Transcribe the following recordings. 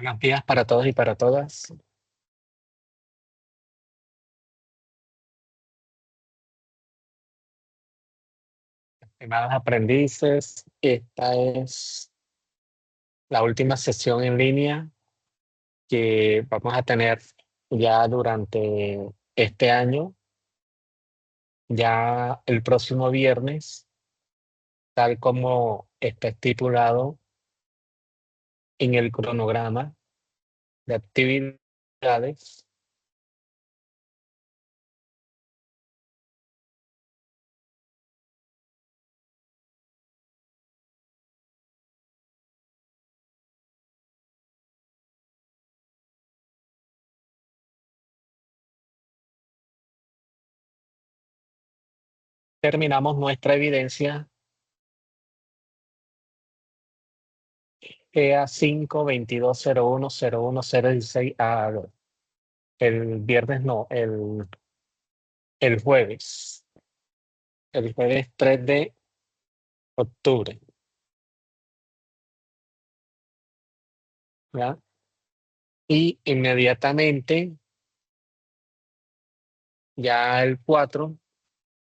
Buenos días para todos y para todas. Estimados aprendices, esta es la última sesión en línea que vamos a tener ya durante este año, ya el próximo viernes, tal como está estipulado en el cronograma de actividades. Terminamos nuestra evidencia EA 5 22 01 01 016 el viernes no, el jueves. El jueves 3 de octubre, ¿ya? Y inmediatamente, ya el 4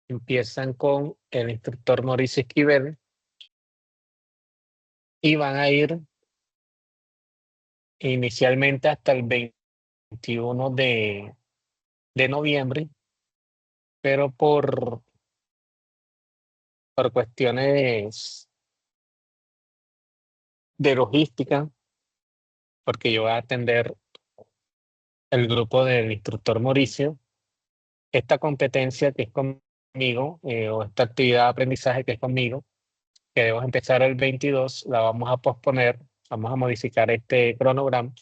empiezan con el instructor Mauricio Esquivel y van a ir inicialmente hasta el 21 de noviembre, pero por cuestiones de logística, porque yo voy a atender el grupo del instructor Mauricio, esta competencia que es conmigo, o esta actividad de aprendizaje que es conmigo, que debemos empezar el 22, la vamos a posponer, vamos a modificar este cronograma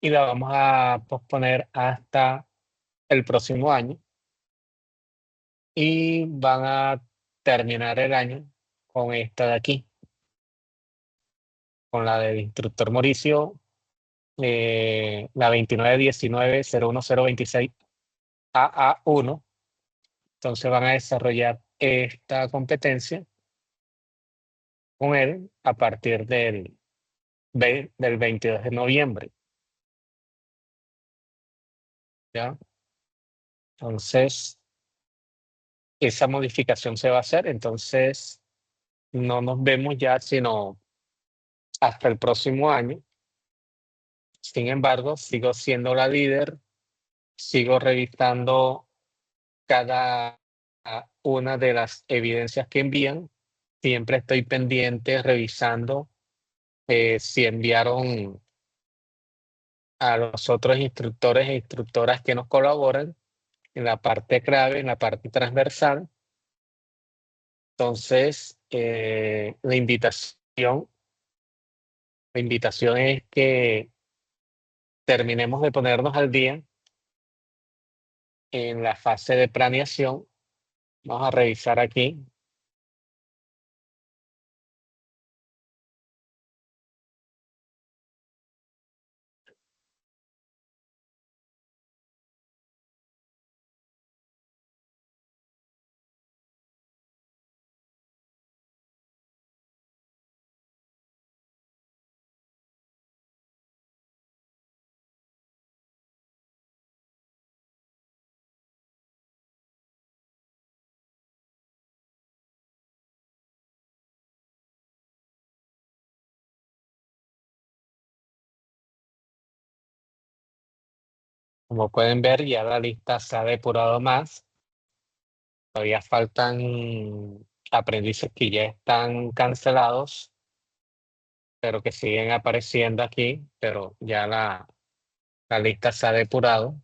y la vamos a posponer hasta el próximo año y van a terminar el año con esta de aquí, con la del instructor Mauricio, la 2919-01026 AA1. Entonces van a desarrollar esta competencia con él a partir del 22 de noviembre, ¿ya? Entonces, esa modificación se va a hacer, entonces no nos vemos ya sino hasta el próximo año. Sin embargo, sigo siendo la líder, sigo revisando cada una de las evidencias que envían. Siempre estoy pendiente revisando si enviaron a los otros instructores e instructoras que nos colaboran en la parte clave, en la parte transversal. Entonces, la invitación es que terminemos de ponernos al día en la fase de planeación. Vamos a revisar aquí. Como pueden ver, ya la lista se ha depurado más. Todavía faltan aprendices que ya están cancelados, pero que siguen apareciendo aquí, pero ya la lista se ha depurado.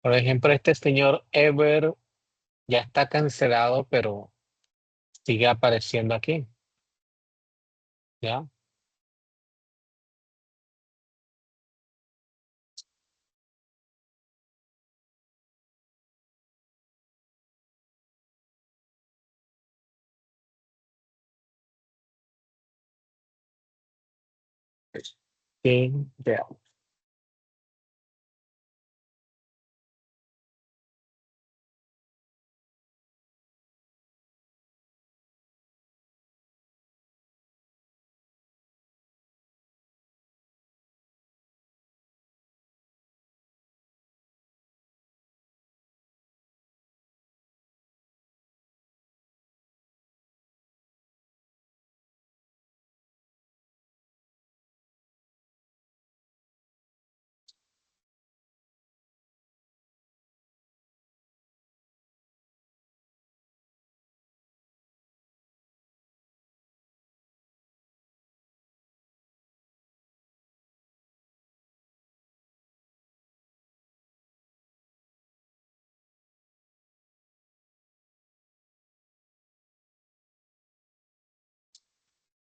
Por ejemplo, este señor Ever ya está cancelado, pero sigue apareciendo aquí, ¿ya? Sí, ya.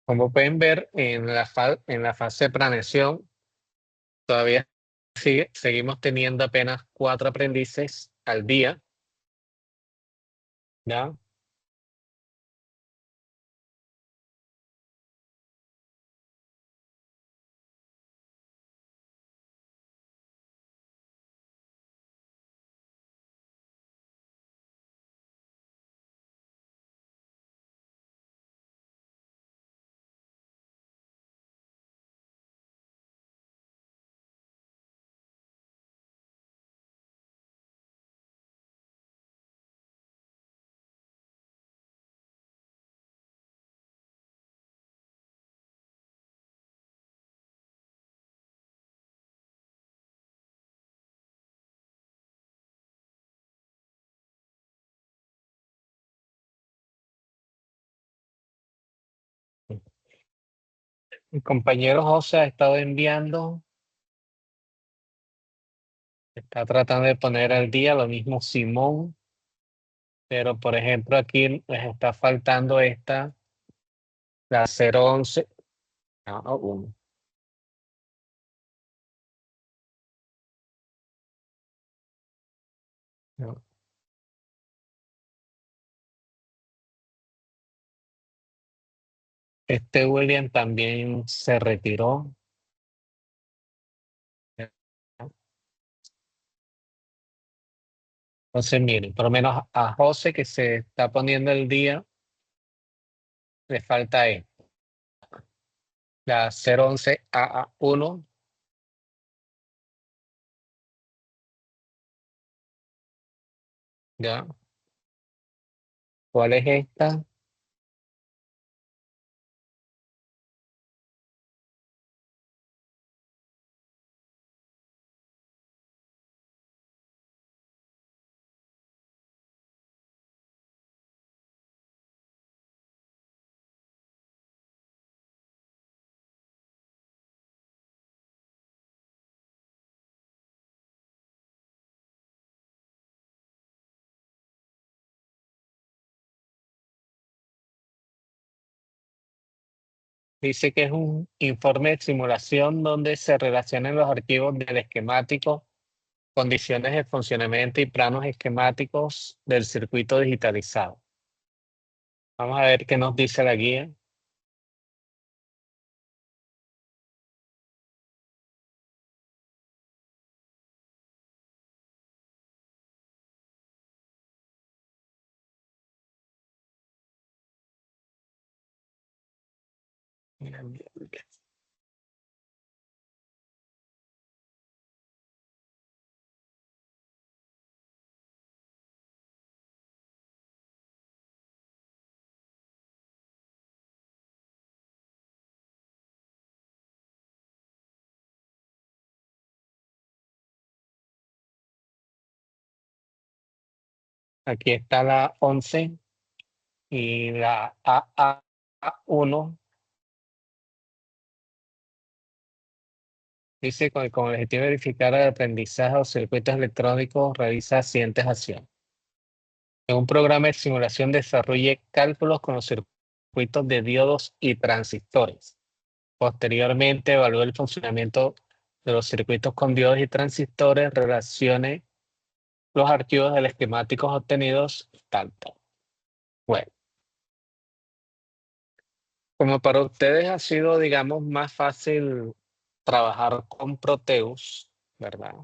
Como pueden ver, en la fase de planeación, todavía seguimos teniendo apenas 4 aprendices al día, ¿ya? Mi compañero José ha estado enviando, está tratando de poner al día, lo mismo Simón, pero por ejemplo aquí les está faltando esta, la 011, no, uno, no. Este William también se retiró. Entonces, miren, por lo menos a José que se está poniendo el día, le falta esta, la 011 AA1, ¿ya? ¿Cuál es esta? Dice que es un informe de simulación donde se relacionan los archivos del esquemático, condiciones de funcionamiento y planos esquemáticos del circuito digitalizado. Vamos a ver qué nos dice la guía. Aquí está la 11 y la AA1. Dice, con el objetivo de verificar el aprendizaje o circuitos electrónicos, realiza siguientes acciones. En un programa de simulación desarrolle cálculos con los circuitos de diodos y transistores. Posteriormente, evalúe el funcionamiento de los circuitos con diodos y transistores, relacione los archivos del esquemáticos obtenidos, tal, tal. Bueno, como para ustedes ha sido, digamos, más fácil trabajar con Proteus, ¿verdad?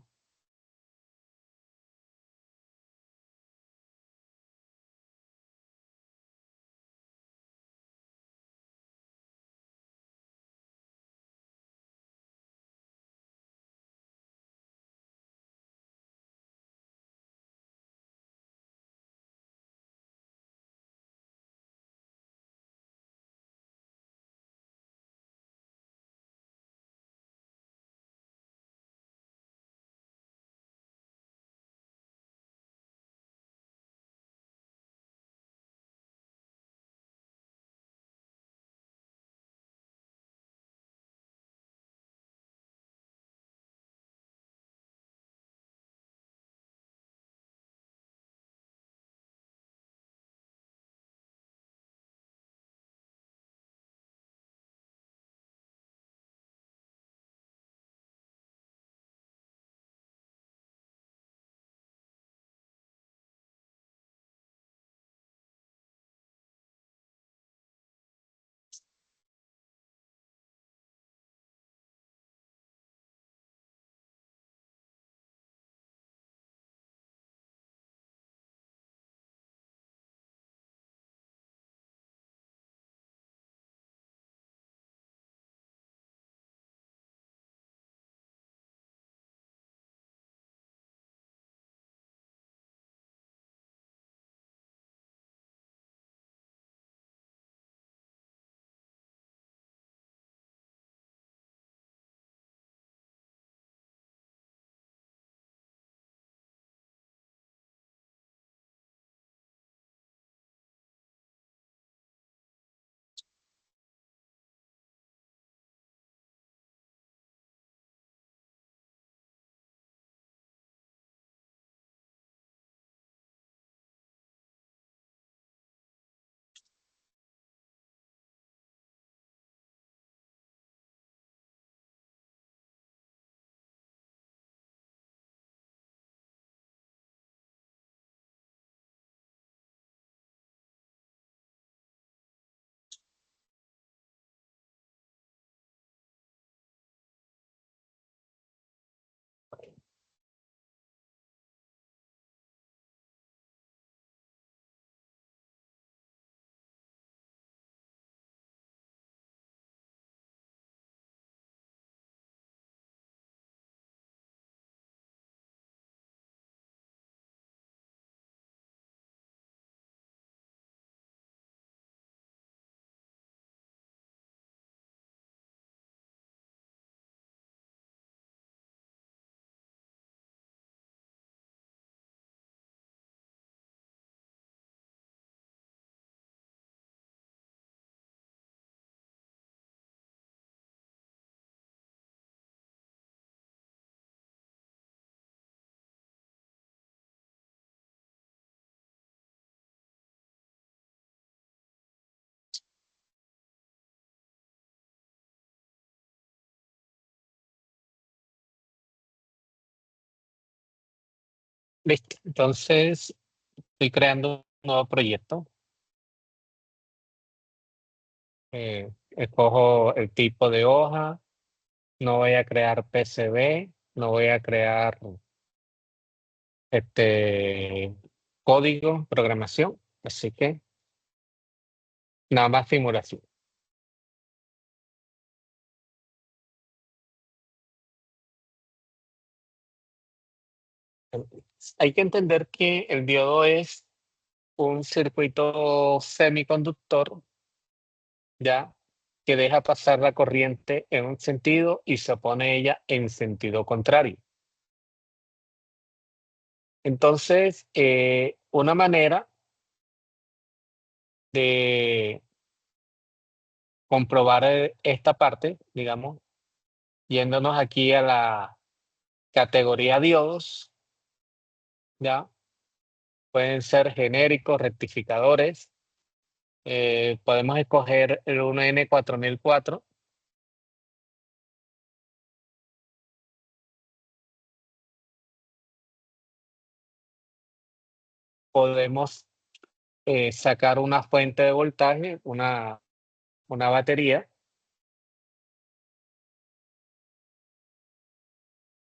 Listo. Entonces, estoy creando un nuevo proyecto. Escojo el tipo de hoja. No voy a crear PCB. No voy a crear este código, programación. Así que nada más simulación. Hay que entender que el diodo es un circuito semiconductor, ya, que deja pasar la corriente en un sentido y se opone ella en sentido contrario. Entonces, una manera de comprobar esta parte, digamos, Yéndonos aquí a la categoría diodos, ¿ya? Pueden ser genéricos, rectificadores. Podemos escoger el 1N4004. Podemos sacar una fuente de voltaje, una batería,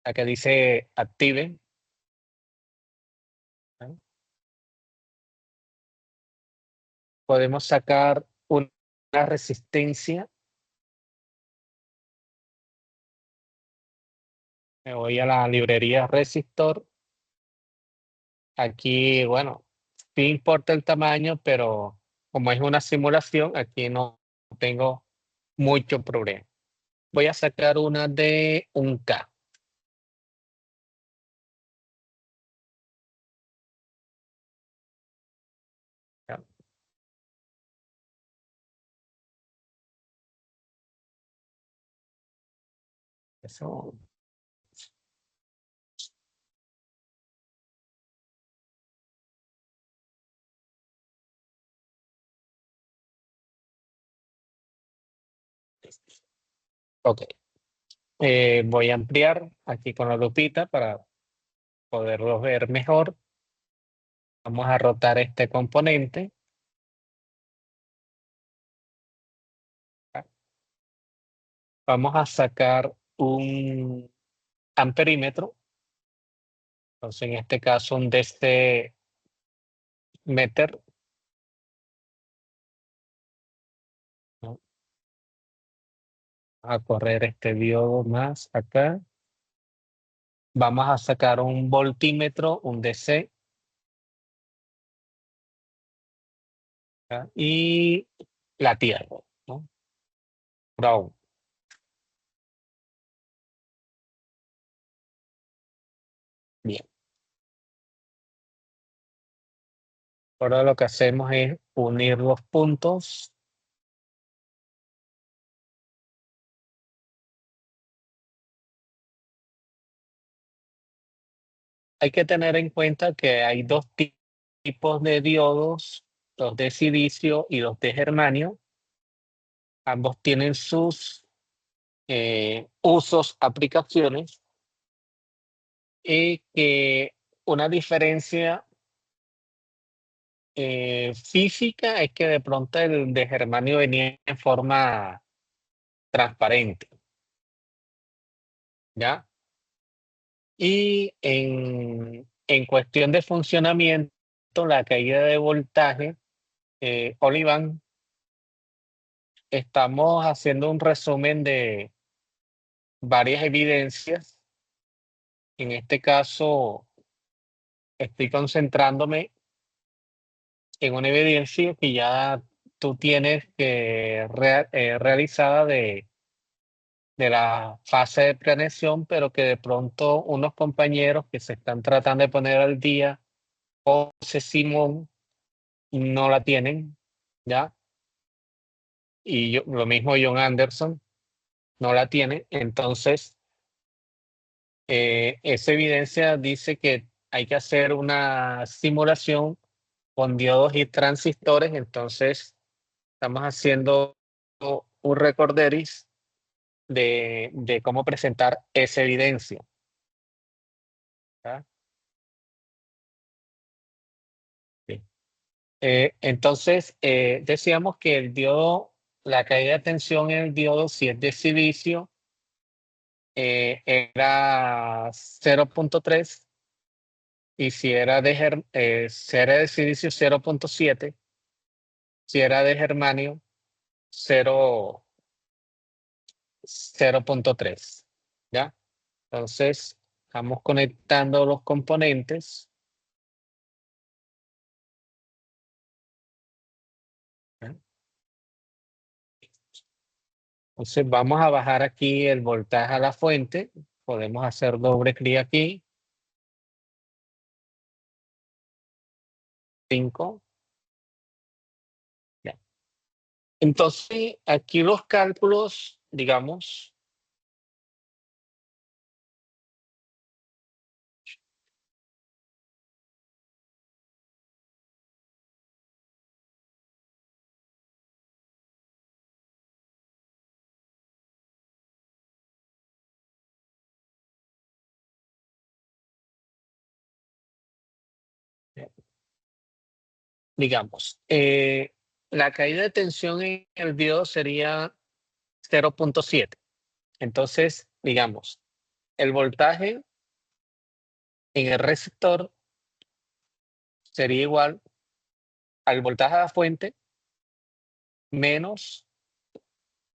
la que dice active. ¿No? Podemos sacar una resistencia. Me voy a la librería resistor. Aquí, bueno, sí importa el tamaño, pero como es una simulación, aquí no tengo mucho problema. Voy a sacar una de 1K. ¿Ya? Eso, ok. Voy a ampliar aquí con la lupita para poderlo ver mejor. Vamos a rotar este componente. ¿Ya? Vamos a sacar un amperímetro. Entonces, en este caso, un DC meter. ¿No? A correr este diodo más acá. Vamos a sacar un voltímetro, un DC. ¿Ya? Y la tierra, ¿no? Brown. Bien. Ahora lo que hacemos es unir los puntos. Hay que tener en cuenta que hay dos tipos de diodos, los de silicio y los de germanio. Ambos tienen sus usos, aplicaciones, y que una diferencia física es que de pronto el de germanio venía en forma transparente, ¿ya? Y en cuestión de funcionamiento, la caída de voltaje, Oliván, estamos haciendo un resumen de varias evidencias. En este caso, estoy concentrándome en una evidencia que ya tú tienes realizada de la fase de planeación, pero que de pronto unos compañeros que se están tratando de poner al día, José Simón, no la tienen, ¿ya? Y lo mismo John Anderson, no la tiene. Entonces, esa evidencia dice que hay que hacer una simulación con diodos y transistores. Entonces, estamos haciendo un recorderis de cómo presentar esa evidencia. ¿Ya? Sí. Entonces, decíamos que el diodo, la caída de tensión en el diodo, si es de silicio, era 0,3, y si era de silicio 0,7, si era de germanio 0,3. ¿Ya? Entonces, vamos conectando los componentes. ¿Ya? Entonces, vamos a bajar aquí el voltaje a la fuente. Podemos hacer doble clic aquí. 5. Ya. Entonces, aquí los cálculos, digamos, digamos, la caída de tensión en el diodo sería 0.7. Entonces, digamos, el voltaje en el receptor sería igual al voltaje de la fuente menos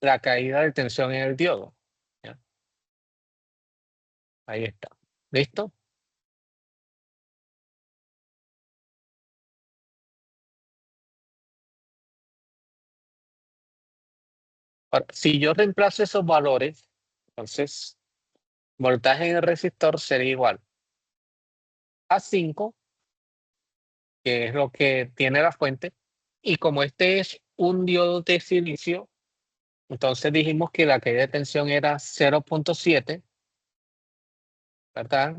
la caída de tensión en el diodo. ¿Ya? Ahí está. ¿Listo? Ahora, si yo reemplazo esos valores, entonces voltaje en el resistor sería igual a 5, que es lo que tiene la fuente, y como este es un diodo de silicio, entonces dijimos que la caída de tensión era 0.7, ¿verdad?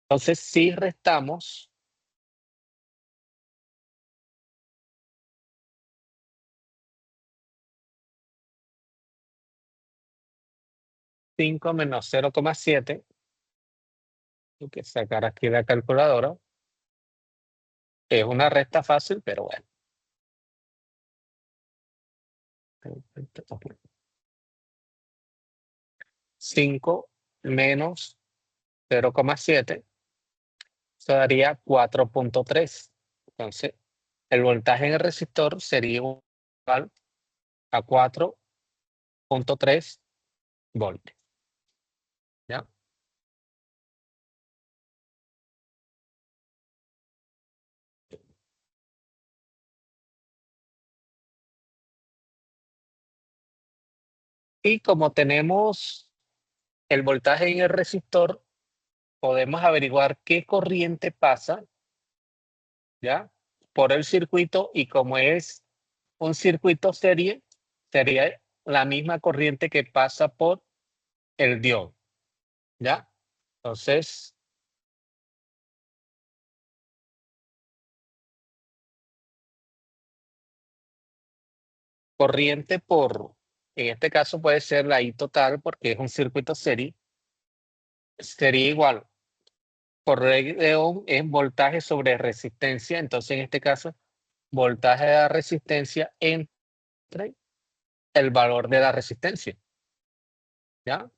Entonces, si restamos 5 menos 0.7, hay que sacar aquí la calculadora, es una resta fácil, pero bueno. 5 menos 0.7, eso daría 4.3. Entonces, el voltaje en el resistor sería igual a 4.3 voltios. ¿Ya? Y como tenemos el voltaje en el resistor, podemos averiguar qué corriente pasa, ¿ya? Por el circuito, y como es un circuito serie, sería la misma corriente que pasa por el diodo, ¿ya? Entonces, corriente en este caso puede ser la I total porque es un circuito serie, sería igual. Por regla de Ohm es voltaje sobre resistencia, entonces en este caso, voltaje de la resistencia entre el valor de la resistencia, ¿ya?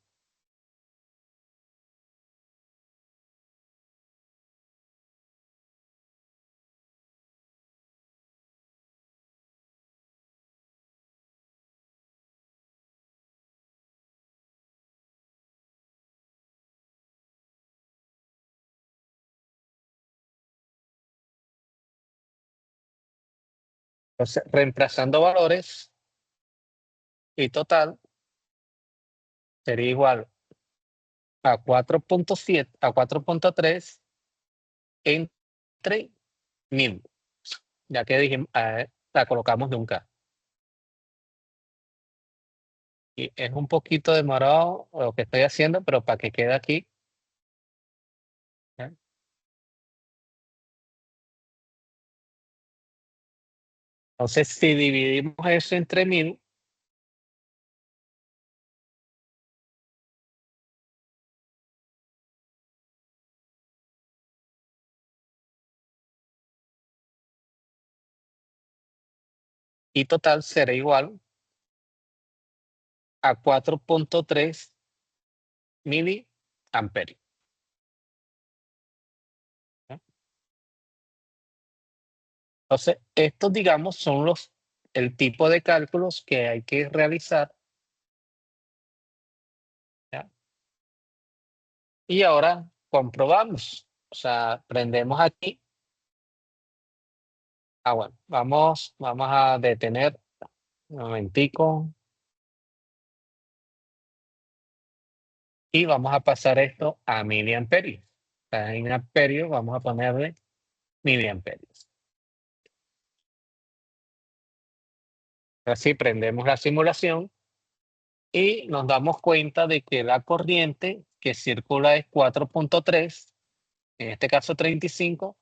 Entonces, reemplazando valores, I total sería igual a 4.7, a 4.3 entre 1000, ya que dijimos, la colocamos nunca. Y es un poquito demorado lo que estoy haciendo, pero para que quede aquí, ¿ya? Entonces, si dividimos eso entre 1000, y total será igual a 4.3 miliamperios. ¿Ya? Entonces, estos, digamos, son el tipo de cálculos que hay que realizar. ¿Ya? Y ahora comprobamos. O sea, prendemos aquí. Bueno, vamos a detener un momentico y vamos a pasar esto a miliamperios. O sea, en amperios vamos a ponerle miliamperios. Así prendemos la simulación y nos damos cuenta de que la corriente que circula es 4.3, en este caso 35,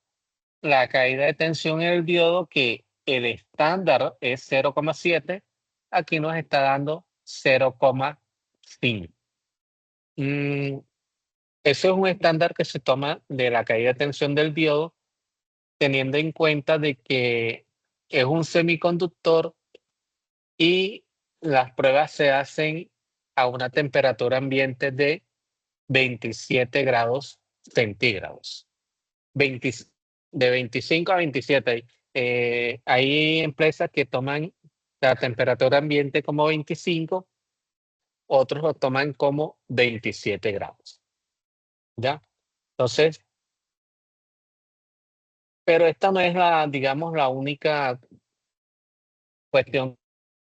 la caída de tensión en el diodo, que el estándar es 0,7, aquí nos está dando 0,5. Mm, Eso es un estándar que se toma de la caída de tensión del diodo, teniendo en cuenta de que es un semiconductor y las pruebas se hacen a una temperatura ambiente de 27 grados centígrados. 20 de 25 a 27. Hay empresas que toman la temperatura ambiente como 25, otros lo toman como 27 grados, ¿ya? Entonces, pero esta no es la, digamos, la única cuestión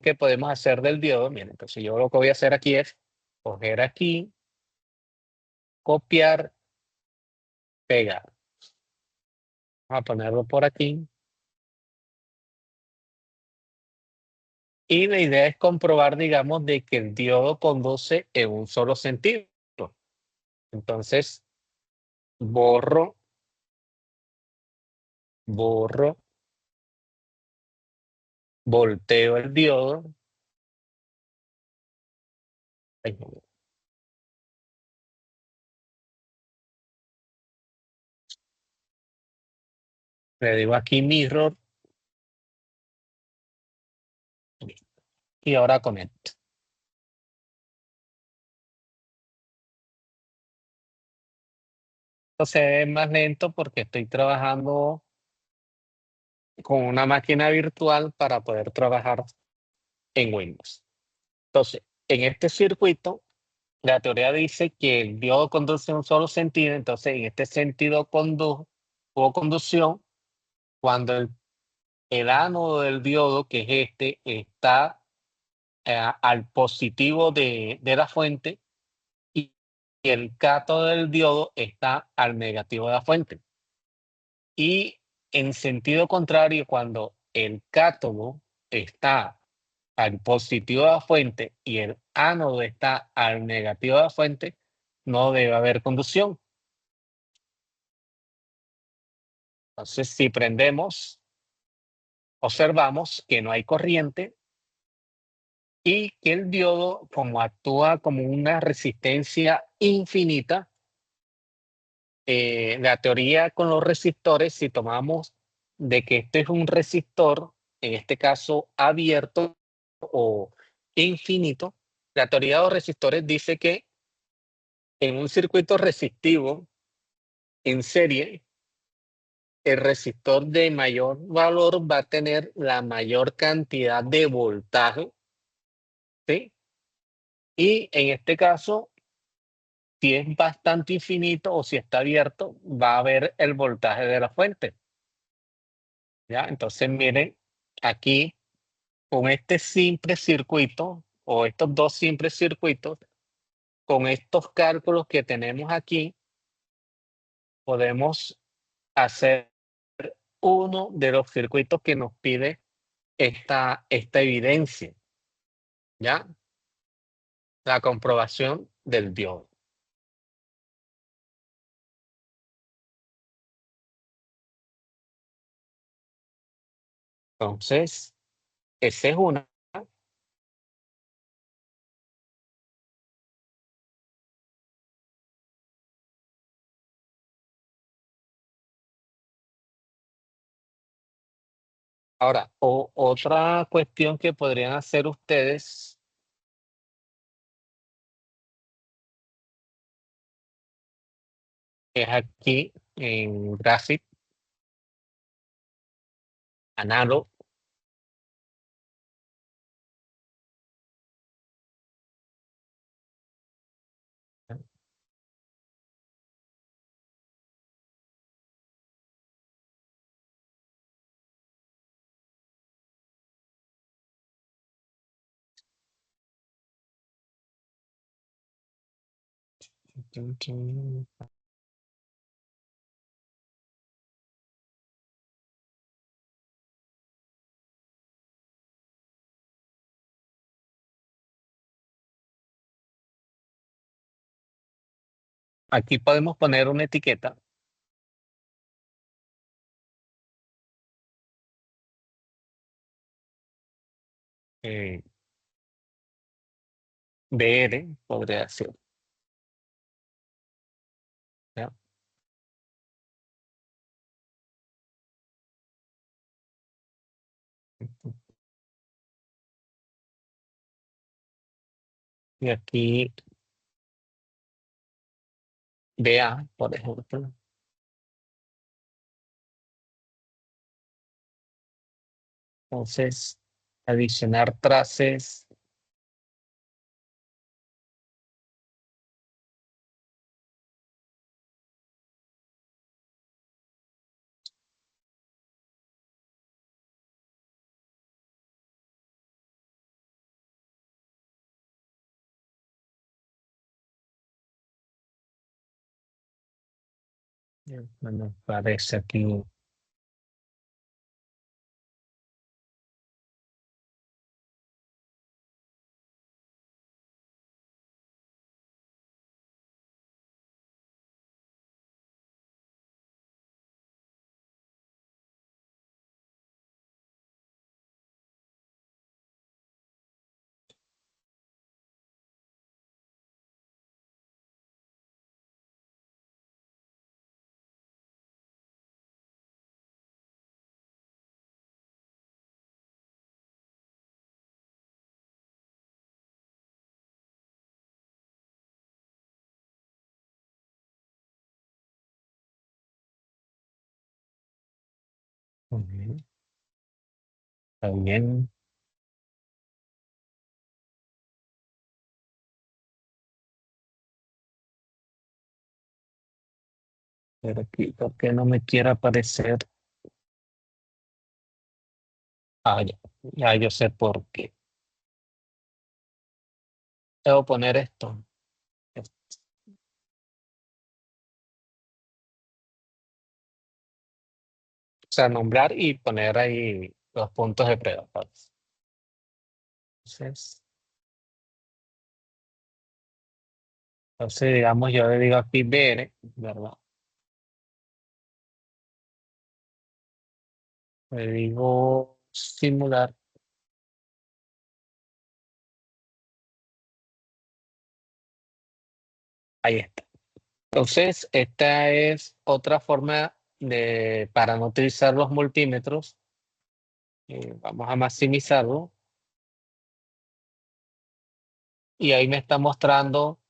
que podemos hacer del diodo. Miren, entonces yo lo que voy a hacer aquí es coger aquí, copiar, pegar. Vamos a ponerlo por aquí. Y la idea es comprobar, digamos, de que el diodo conduce en un solo sentido. Entonces, borro, borro, volteo el diodo. Ay, no, le digo aquí mirror y ahora conecto. Esto se ve más lento porque estoy trabajando con una máquina virtual para poder trabajar en Windows. Entonces, en este circuito, la teoría dice que el diodo conduce en un solo sentido. Entonces, en este sentido hubo conducción cuando el ánodo del diodo, que es este, está al positivo de la fuente, y el cátodo del diodo está al negativo de la fuente. Y en sentido contrario, cuando el cátodo está al positivo de la fuente y el ánodo está al negativo de la fuente, no debe haber conducción. Entonces, si prendemos, observamos que no hay corriente y que el diodo, como actúa como una resistencia infinita. La teoría con los resistores, si tomamos de que este es un resistor, en este caso abierto o infinito, la teoría de los resistores dice que en un circuito resistivo en serie, el resistor de mayor valor va a tener la mayor cantidad de voltaje, ¿sí? Y en este caso, si es bastante infinito o si está abierto, va a haber el voltaje de la fuente, ¿ya? Entonces, miren, aquí con este simple circuito o estos dos simples circuitos, con estos cálculos que tenemos aquí, podemos hacer uno de los circuitos que nos pide esta evidencia, ¿ya? La comprobación del diodo. Entonces, esa es una. Ahora, otra cuestión que podrían hacer ustedes es aquí en Graphic, Analog. Aquí podemos poner una etiqueta eh, BR, podría ser. ¿Ya? Y aquí BA, por ejemplo. Entonces, adicionar traces. Bueno, parece aquí. Ujú, está bien. Pero aquí, ¿por qué no me quiere aparecer? Ah, ya, ya yo sé por qué. Debo poner esto. O sea, nombrar y poner ahí los puntos de predadores. Entonces, digamos, yo le digo aquí ver, ¿verdad? Le digo simular. Ahí está. Entonces, esta es otra forma para no utilizar los multímetros. Vamos a maximizarlo. Y ahí me está mostrando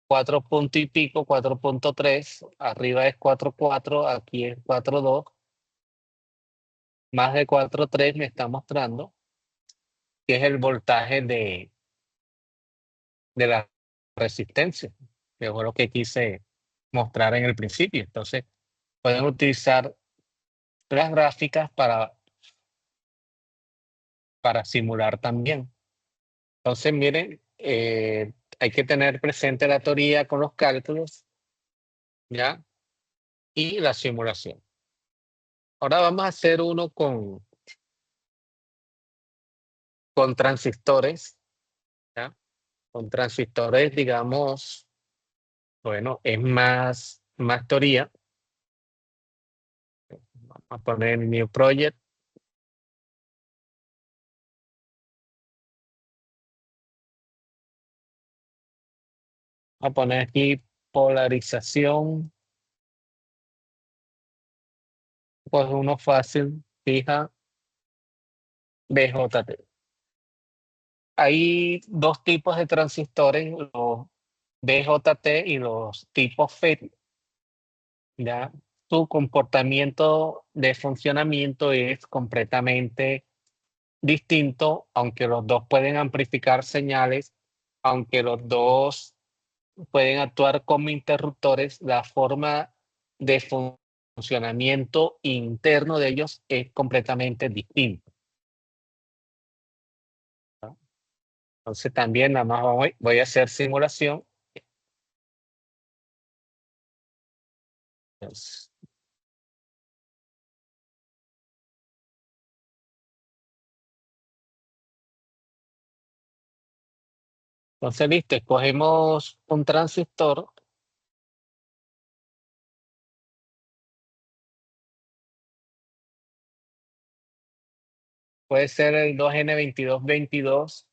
4 punto y pico, 4.3. Arriba es 4.4, aquí es 4.2. Más de 4.3 me está mostrando que es el voltaje de la resistencia, que fue lo que quise mostrar en el principio. Entonces, pueden utilizar las gráficas para simular también. Entonces, miren, hay que tener presente la teoría con los cálculos, ¿ya? Y la simulación. Ahora vamos a hacer uno con transistores, ¿ya? Con transistores, digamos, bueno, es más teoría. Vamos a poner New Project. Vamos a poner aquí polarización. Pues uno fácil, fija, BJT. Hay dos tipos de transistores, los BJT y los tipos FET. Ya su comportamiento de funcionamiento es completamente distinto, aunque los dos pueden amplificar señales, aunque los dos pueden actuar como interruptores, la forma de funcionamiento interno de ellos es completamente distinta. Entonces también nada más voy a hacer simulación. Entonces, listo, escogemos un transistor. Puede ser el 2N2222.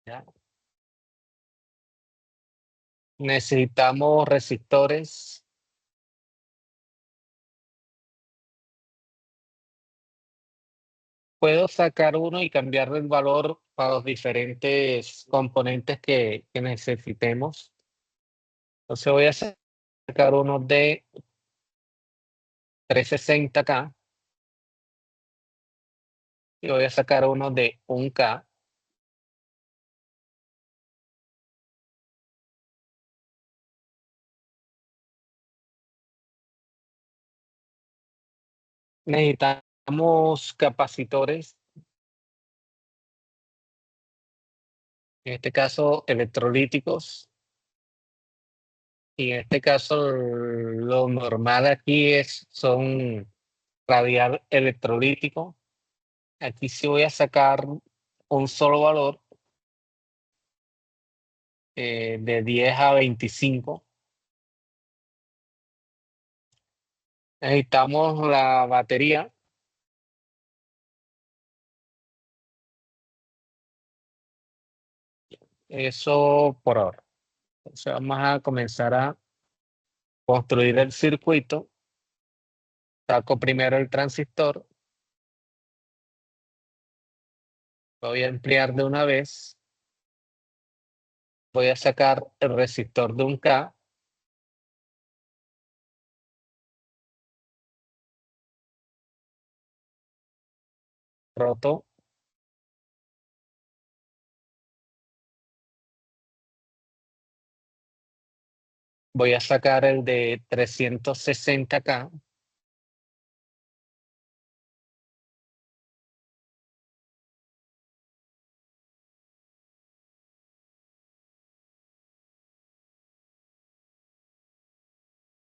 ¿Ya? Necesitamos resistores. Puedo sacar uno y cambiarle el valor para los diferentes componentes que necesitemos. Entonces voy a sacar uno de 360K y voy a sacar uno de 1K. Necesitamos capacitores, en este caso electrolíticos, y en este caso lo normal aquí son radial electrolítico. Aquí sí voy a sacar un solo valor de 10 a 25. Necesitamos la batería. Eso por ahora. Entonces vamos a comenzar a construir el circuito. Saco primero el transistor. Lo voy a emplear de una vez. Voy a sacar el resistor de 1K. Roto. Voy a sacar el de 360K.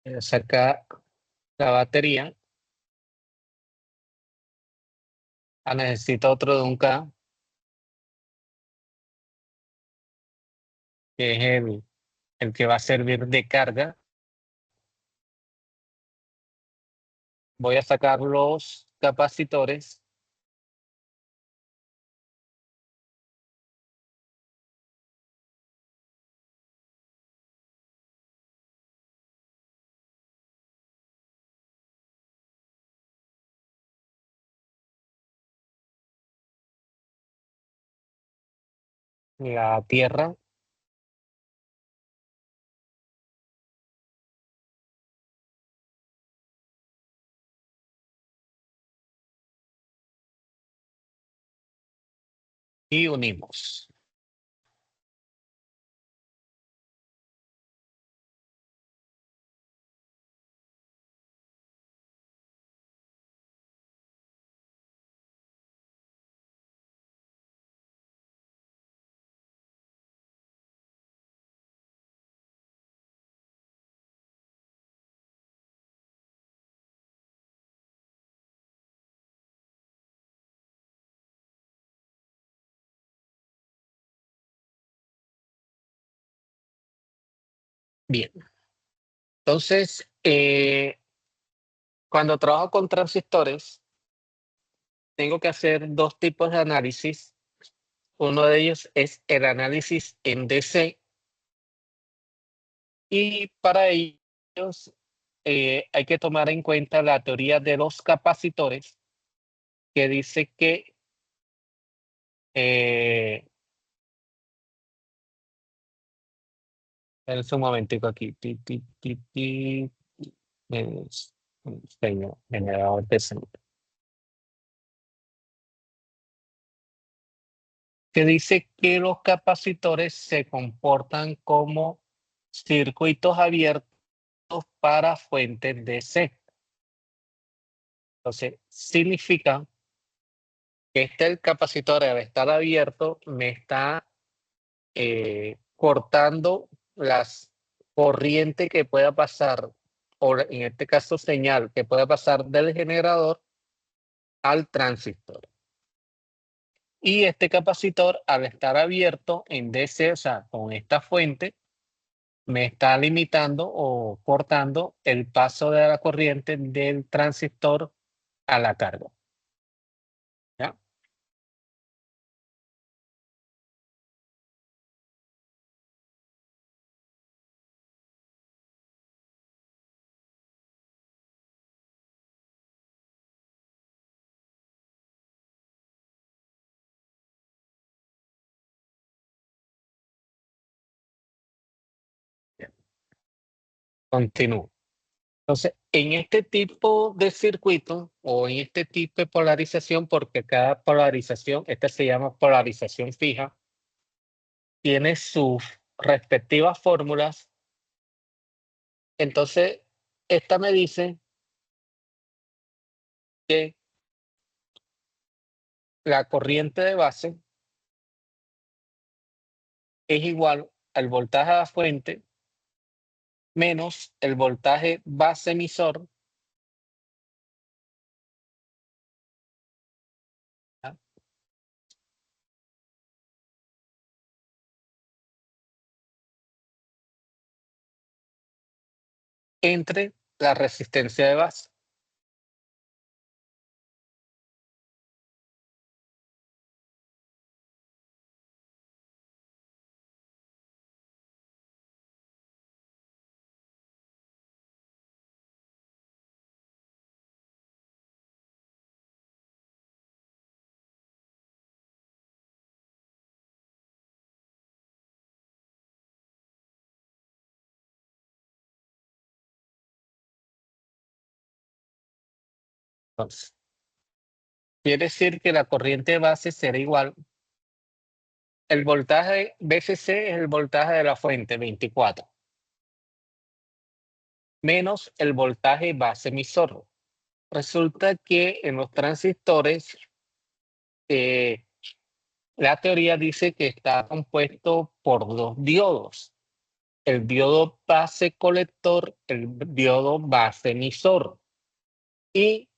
Voy a sacar la batería. Necesito otro de 1K, que es el que va a servir de carga. Voy a sacar los capacitores. La tierra y unimos. Bien. Entonces, cuando trabajo con transistores, tengo que hacer dos tipos de análisis. Uno de ellos es el análisis en DC y para ellos hay que tomar en cuenta la teoría de los capacitores que dice que en un momentico aquí. Es- generador de sonido. Que dice que los capacitores se comportan como circuitos abiertos para fuentes DC. Entonces, significa que el capacitor al estar abierto me está cortando las corrientes que pueda pasar, o en este caso señal que pueda pasar del generador al transistor. Y este capacitor, al estar abierto en DC, o sea, con esta fuente, me está limitando o cortando el paso de la corriente del transistor a la carga. ¿Ya? Bien, continúo. Entonces, en este tipo de circuito o en este tipo de polarización, porque cada polarización, esta se llama polarización fija, tiene sus respectivas fórmulas. Entonces, esta me dice que la corriente de base es igual al voltaje a la fuente menos el voltaje base emisor, ¿ya?, entre la resistencia de base. Entonces, quiere decir que la corriente de base será igual. El voltaje VCC es el voltaje de la fuente, 24, menos el voltaje base emisor. Resulta que en los transistores, eh, la teoría dice que está compuesto por dos diodos: el diodo base colector, el diodo base emisor. Y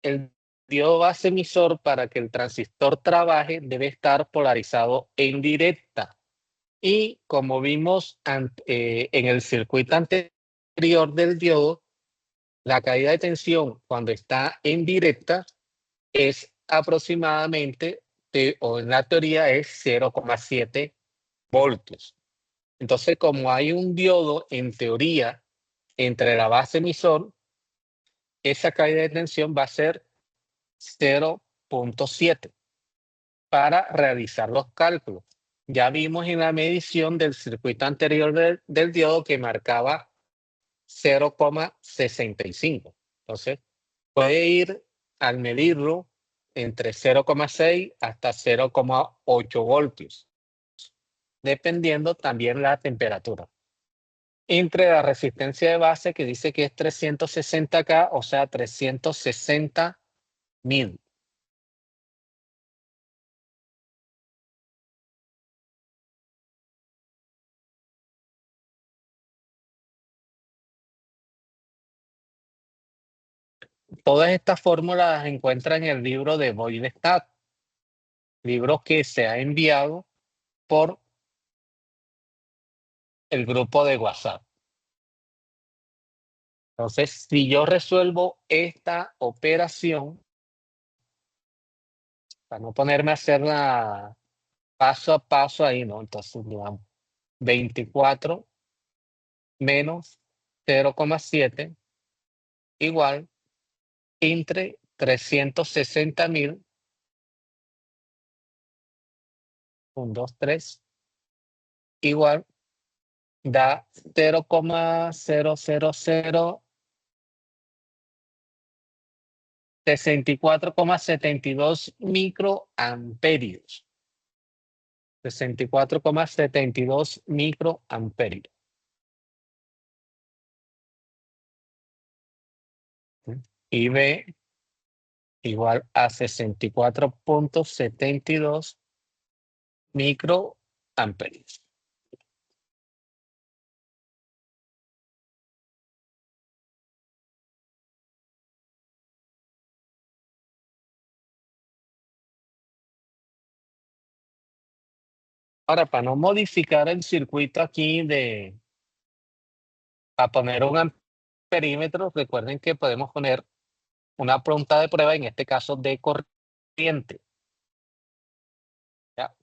el diodo base emisor, para que el transistor trabaje, debe estar polarizado en directa. Y como vimos en el circuito anterior del diodo, la caída de tensión cuando está en directa es aproximadamente, o en la teoría es 0,7 voltios. Entonces, como hay un diodo en teoría entre la base emisor, esa caída de tensión va a ser 0,7 para realizar los cálculos. Ya vimos en la medición del circuito anterior del diodo que marcaba 0,65. Entonces, puede ir al medirlo entre 0,6 hasta 0,8 voltios, dependiendo también la temperatura. Entre la resistencia de base, que dice que es 360K, o sea, 360.000. Todas estas fórmulas las encuentran en el libro de Boyle-Stack, libro que se ha enviado por el grupo de WhatsApp. Entonces, si yo resuelvo esta operación, para no ponerme a hacerla paso a paso ahí, ¿no? Entonces, digamos, 24 menos 0,7 igual entre 360.000, 1, 2, 3, igual da 0,00064,72 microamperios. 64,72 microamperios. Y B igual a 64,72 microamperios. Ahora, para no modificar el circuito aquí para poner un amperímetro, recuerden que podemos poner una pregunta de prueba, en este caso de corriente, ¿ya?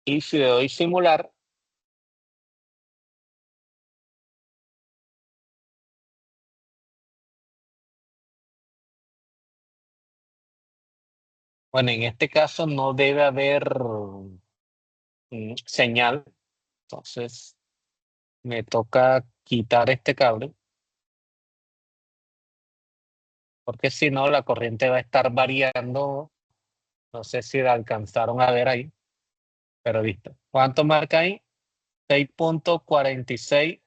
Y si le doy simular, bueno, en este caso no debe haber señal, entonces me toca quitar este cable, porque si no la corriente va a estar variando, no sé si la alcanzaron a ver ahí, pero listo. ¿Cuánto marca ahí? 6.46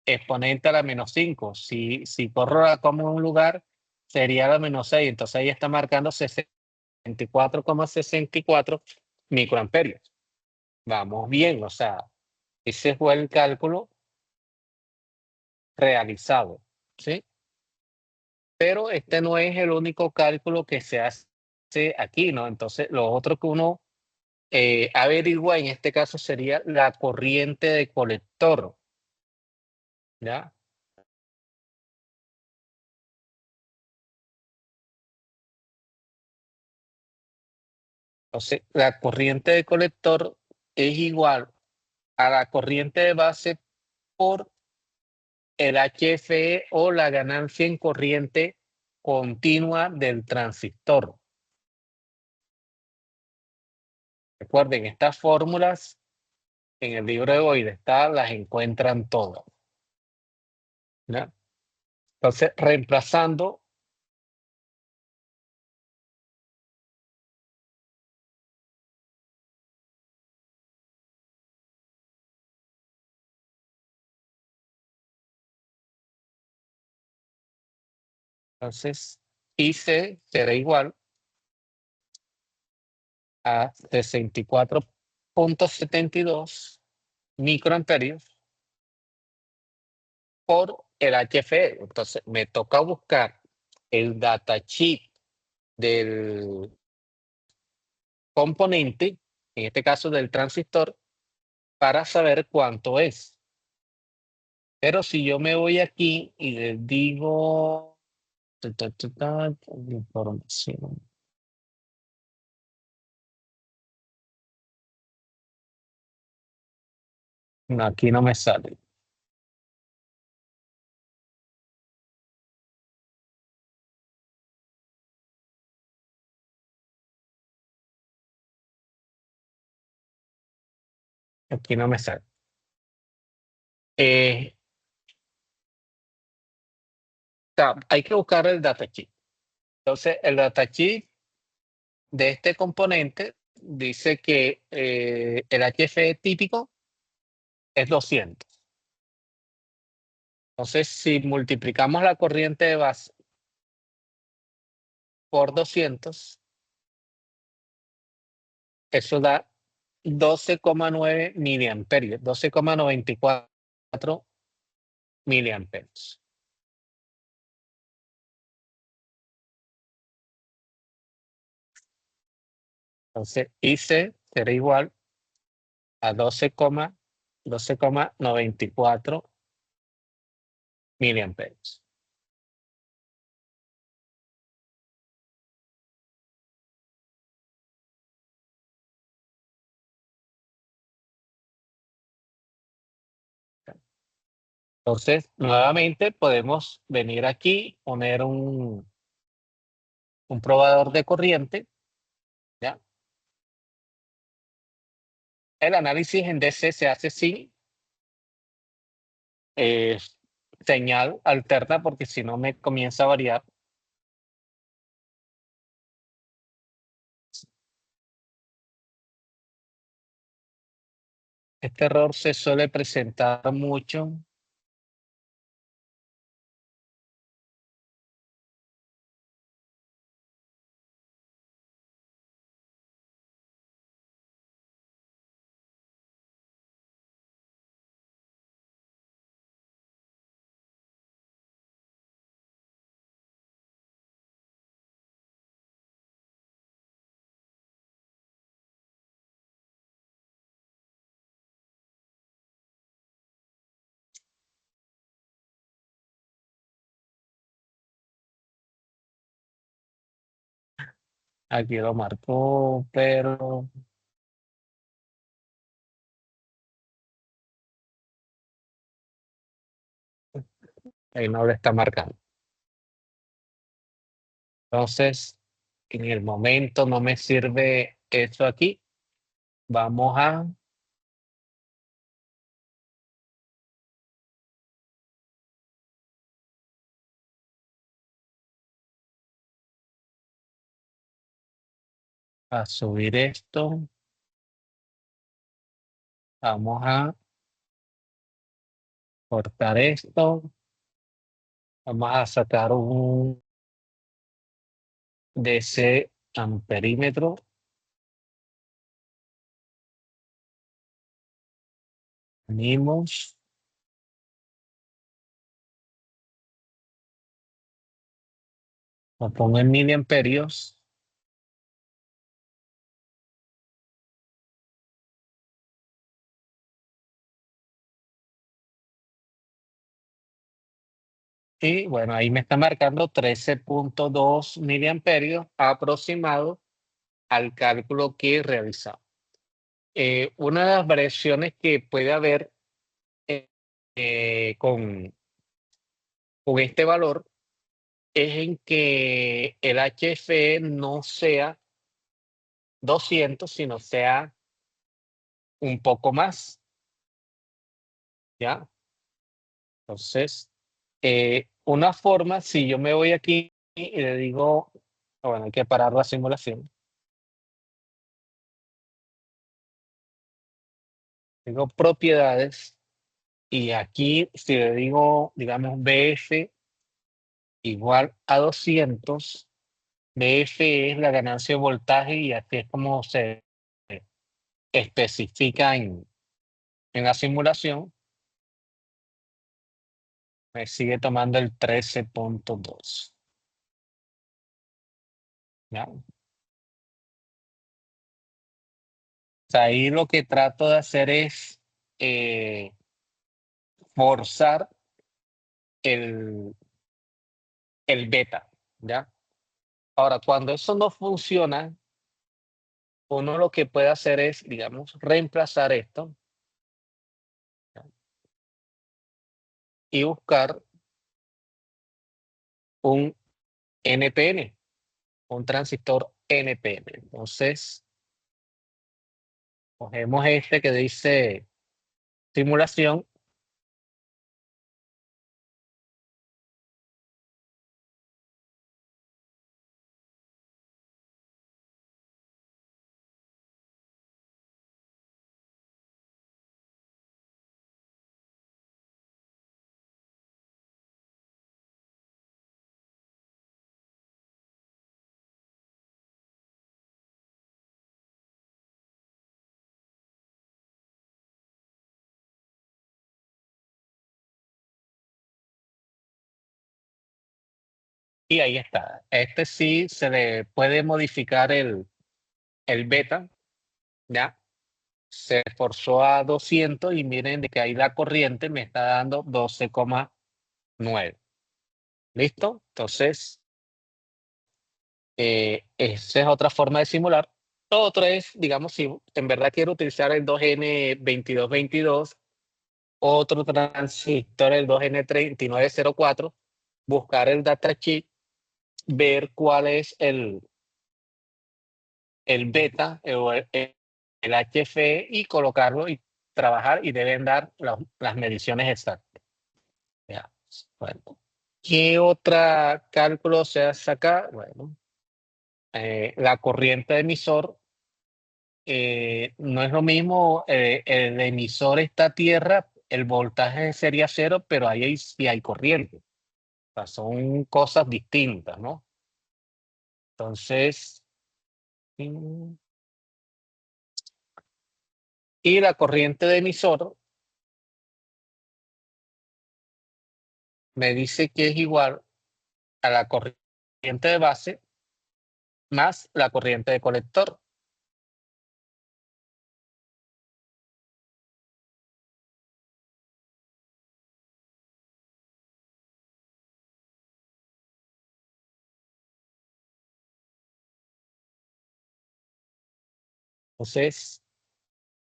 exponente a la menos 5. Si corro como en un lugar, sería la -6. Entonces ahí está marcando 64,64 microamperios. Vamos bien, o sea, ese fue el cálculo realizado, ¿sí? Pero este no es el único cálculo que se hace aquí, ¿no? Entonces, lo otro que uno averigua en este caso sería la corriente de colector, ¿ya? Entonces, la corriente de colector es igual a la corriente de base por el HFE o la ganancia en corriente continua del transistor. Recuerden, estas fórmulas en el libro de Boyd-Stahl las encuentran todas, ¿ya? Entonces, reemplazando, entonces, IC será igual a 64,72 microamperios por el HFE. Entonces, me toca buscar el datasheet del componente, en este caso del transistor, para saber cuánto es. Pero si yo me voy aquí y les digo información. No, aquí no me sale. Aquí no me sale. Eh, hay que buscar el datasheet. Entonces, el datasheet de este componente dice que el HFE típico es 200. Entonces, si multiplicamos la corriente de base por 200, eso da 12,9 miliamperios, 12,94 miliamperios. Entonces, IC será igual a 12,94 miliamperios. Entonces, nuevamente podemos venir aquí, poner un probador de corriente, ¿ya? El análisis en DC se hace sin eh, señal alterna porque si no me comienza a variar. Este error se suele presentar mucho. Aquí lo marcó, pero ahí no lo está marcando. Entonces, en el momento no me sirve esto aquí. Vamos a subir esto. Vamos a cortar esto. Vamos a sacar un DC amperímetro. Unimos. Lo pongo en miliamperios. Y bueno, ahí me está marcando 13.2 miliamperios aproximado al cálculo que he realizado. Una de las variaciones que puede haber eh, con este valor es en que el HFE no sea 200, sino sea un poco más, ¿ya? Entonces, una forma, si yo me voy aquí y le digo, bueno, hay que parar la simulación, digo propiedades, y aquí si le digo, digamos, BF igual a 200, BF es la ganancia de voltaje y así es como se especifica en la simulación. Me sigue tomando el 13.2. ¿Ya? O sea, ahí lo que trato de hacer es eh, forzar el, el beta, ¿ya? Ahora, cuando eso no funciona, uno lo que puede hacer es, digamos, reemplazar esto, ¿ya? Y buscar un NPN, un transistor NPN. Entonces, cogemos este que dice simulación y ahí está. Este sí se le puede modificar el beta, ¿ya? Se esforzó a 200 y miren de que ahí la corriente me está dando 12,9. ¿Listo? Entonces, esa es otra forma de simular. Otro es, digamos, si en verdad quiero utilizar el 2N2222, otro transistor, el 2N3904, buscar el datasheet, ver cuál es el beta o el HFE y colocarlo y trabajar y deben dar las mediciones exactas. Ya. Bueno. ¿Qué otra cálculo se hace acá? Bueno, la corriente de emisor no es lo mismo, el emisor está a tierra, el voltaje sería cero, pero ahí sí hay corriente. O sea, son cosas distintas, ¿no? Entonces, mm, y la corriente de emisor me dice que es igual a la corriente de base más la corriente de colector. Entonces,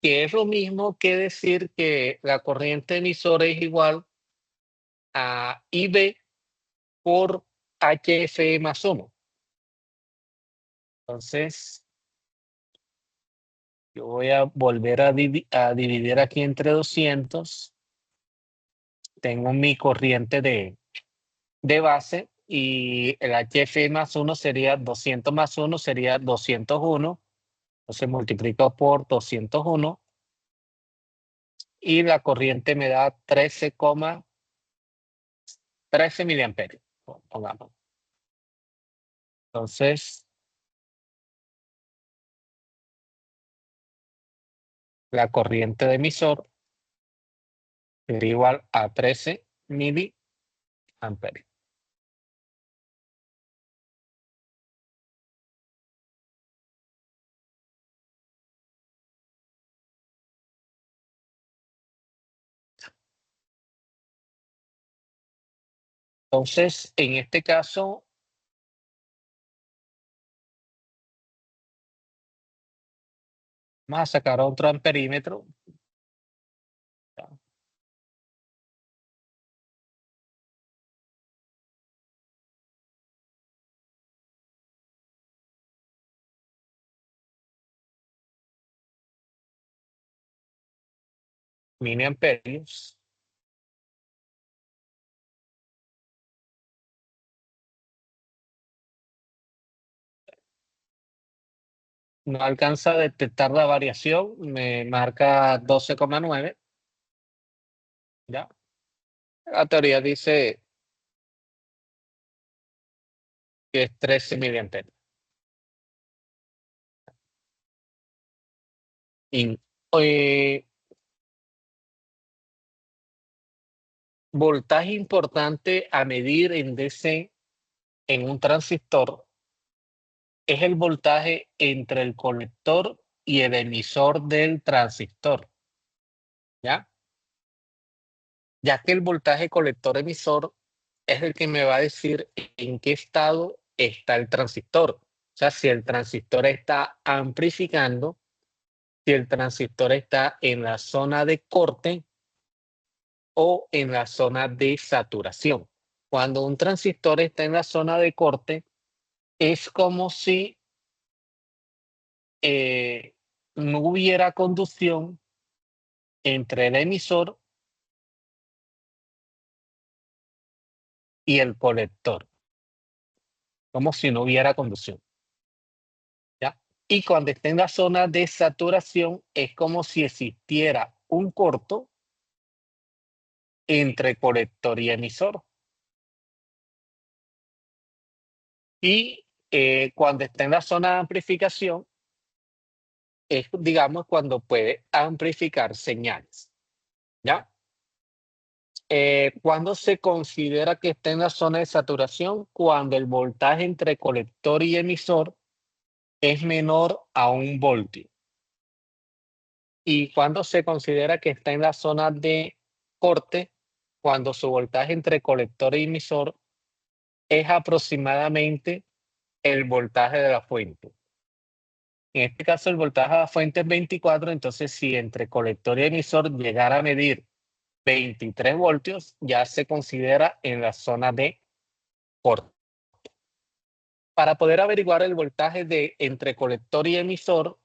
que es lo mismo que decir que la corriente emisora es igual a IB por HFE más 1. Entonces, yo voy a volver a dividir aquí entre 200. Tengo mi corriente de base y el HFE más 1 sería 200 más 1 sería 201. Entonces multiplico por 201 y la corriente me da 13,13 miliamperios, pongamos. Entonces, la corriente de emisor sería igual a 13 miliamperios. Entonces, en este caso, vamos a sacar otro amperímetro. Miliamperios. No alcanza a detectar la variación, me marca 12,9. ¿Ya? La teoría dice que es 13 miliamperios. Y, eh, voltaje importante a medir en DC en un transistor es el voltaje entre el colector y el emisor del transistor, ¿ya? Ya que el voltaje colector-emisor es el que me va a decir en qué estado está el transistor. O sea, si el transistor está amplificando, si el transistor está en la zona de corte o en la zona de saturación. Cuando un transistor está en la zona de corte, es como si no hubiera conducción entre el emisor y el colector, como si no hubiera conducción, ¿ya? Y cuando está en la zona de saturación, es como si existiera un corto entre colector y emisor. Y cuando está en la zona de amplificación, es, digamos, cuando puede amplificar señales, ¿ya? ¿Cuándo se considera que está en la zona de saturación? Cuando el voltaje entre colector y emisor es menor a 1 voltio. ¿Y cuándo se considera que está en la zona de corte? Cuando su voltaje entre colector y emisor es aproximadamente el voltaje de la fuente. En este caso, el voltaje de la fuente es 24, entonces si entre colector y emisor llegara a medir 23 voltios, ya se considera en la zona de corte. Para poder averiguar el voltaje de entre colector y emisor,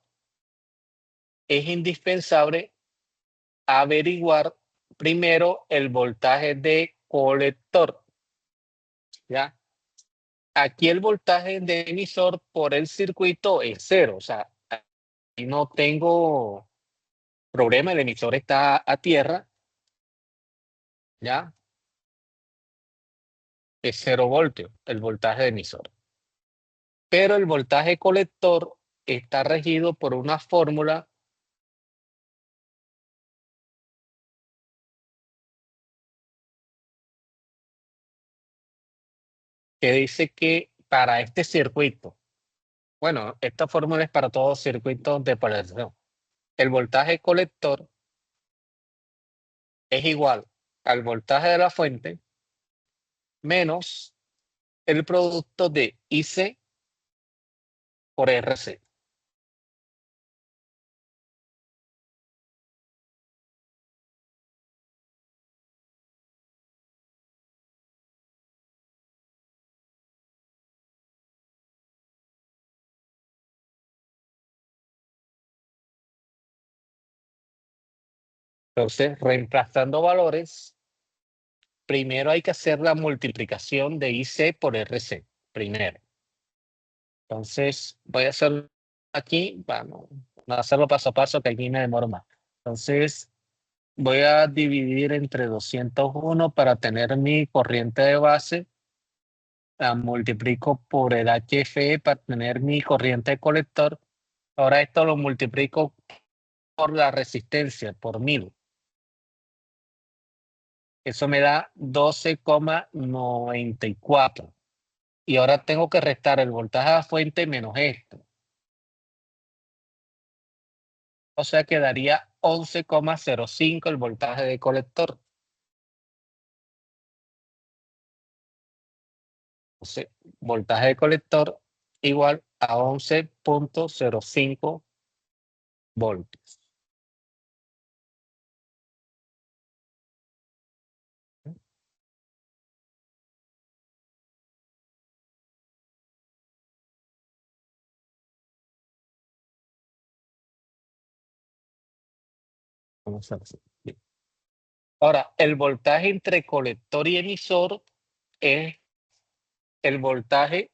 es indispensable averiguar primero el voltaje de colector, ¿ya? Aquí el voltaje de emisor por el circuito es 0, o sea, aquí no tengo problema, el emisor está a tierra, ¿ya? Es 0 voltios el voltaje de emisor. Pero el voltaje colector está regido por una fórmula que dice que para este circuito, bueno, esta fórmula es para todos circuitos de polarización. El voltaje colector es igual al voltaje de la fuente menos el producto de IC por RC. Entonces, reemplazando valores, primero hay que hacer la multiplicación de IC por RC, primero. Entonces, voy a hacer aquí, vamos a hacerlo paso a paso, que aquí me demoro más. Entonces, voy a dividir entre 201 para tener mi corriente de base. La multiplico por el HFE para tener mi corriente de colector. Ahora esto lo multiplico por la resistencia, por 1000. Eso me da 12,94. Y ahora tengo que restar el voltaje a la fuente menos esto. O sea, quedaría 11,05 el voltaje de colector. Entonces, voltaje de colector igual a 11,05 voltios. Vamos a ver. Bien. Ahora, el voltaje entre colector y emisor es el voltaje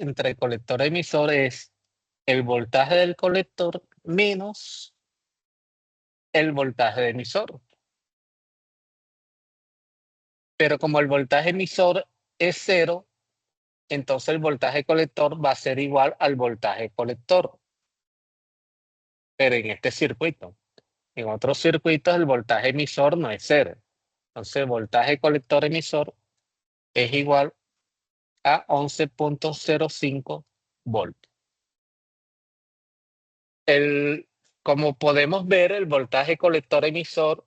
entre colector y emisor es el voltaje del colector menos el voltaje de emisor. Pero como el voltaje emisor es cero, entonces el voltaje colector va a ser igual al voltaje colector. Pero en este circuito. En otros circuitos el voltaje emisor no es cero. Entonces el voltaje colector emisor es igual a 11,05 voltios. Como podemos ver, el voltaje colector emisor